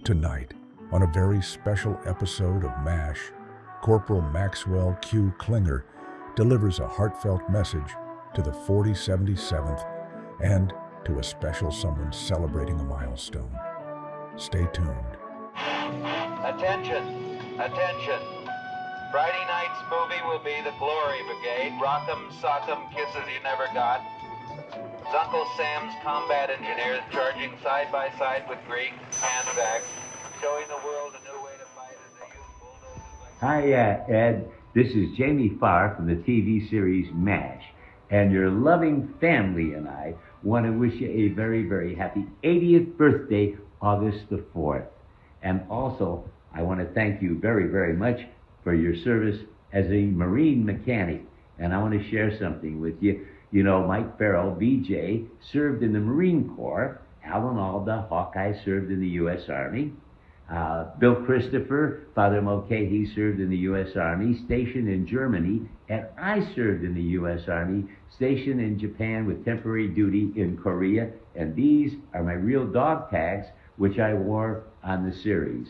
Tonight, on a very special episode of MASH, Corporal Maxwell Q. Klinger delivers a heartfelt message to the 4077th and to a special someone celebrating a milestone. Stay tuned. Attention, attention. Friday night's movie will be The Glory Brigade, Rock'em Sock'em Kisses You Never Got. It's Uncle Sam's combat engineers charging side by side with Greek handbags, showing the world a new way to fight as they use bulldozers like... Hi, Ed. This is Jamie Farr from the TV series MASH, and your loving family and I want to wish you a very, very happy 80th birthday, August the 4th. And also, I want to thank you very, very much for your service as a Marine mechanic. And I want to share something with you. You know, Mike Farrell, BJ, served in the Marine Corps. Alan Alda, Hawkeye, served in the U.S. Army. Bill Christopher, Father Mulcahy, served in the U.S. Army, stationed in Germany. And I served in the U.S. Army, stationed in Japan with temporary duty in Korea. And these are my real dog tags, which I wore on the series.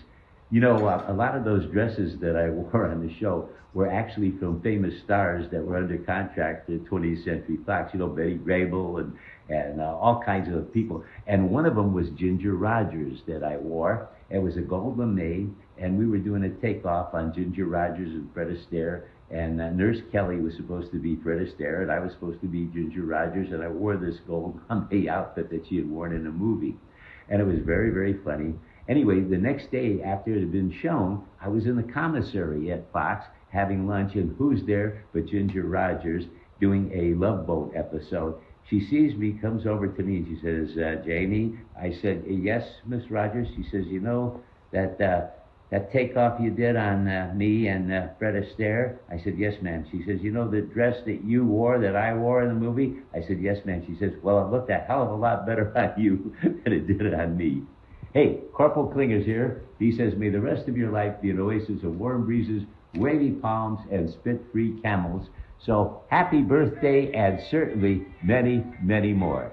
You know, a lot of those dresses that I wore on the show were actually from famous stars that were under contract to 20th Century Fox. You know, Betty Grable and all kinds of people. And one of them was Ginger Rogers that I wore. It was a gold lame, and we were doing a takeoff on Ginger Rogers and Fred Astaire. And Nurse Kelly was supposed to be Fred Astaire, and I was supposed to be Ginger Rogers, and I wore this gold lame outfit that she had worn in a movie. And it was very, very funny. Anyway, the next day after it had been shown, I was in the commissary at Fox having lunch, and who's there but Ginger Rogers doing a Love Boat episode. She sees me, comes over to me, and she says, Jamie? I said, yes, Miss Rogers. She says, you know, that takeoff you did on me and Fred Astaire? I said, yes, ma'am. She says, you know the dress that you wore, that I wore in the movie? I said, yes, ma'am. She says, well, it looked a hell of a lot better on you than it did on me. Hey, Corporal Klinger's here. He says, may the rest of your life be an oasis of warm breezes, wavy palms, and spit-free camels. So happy birthday, and certainly many, many more.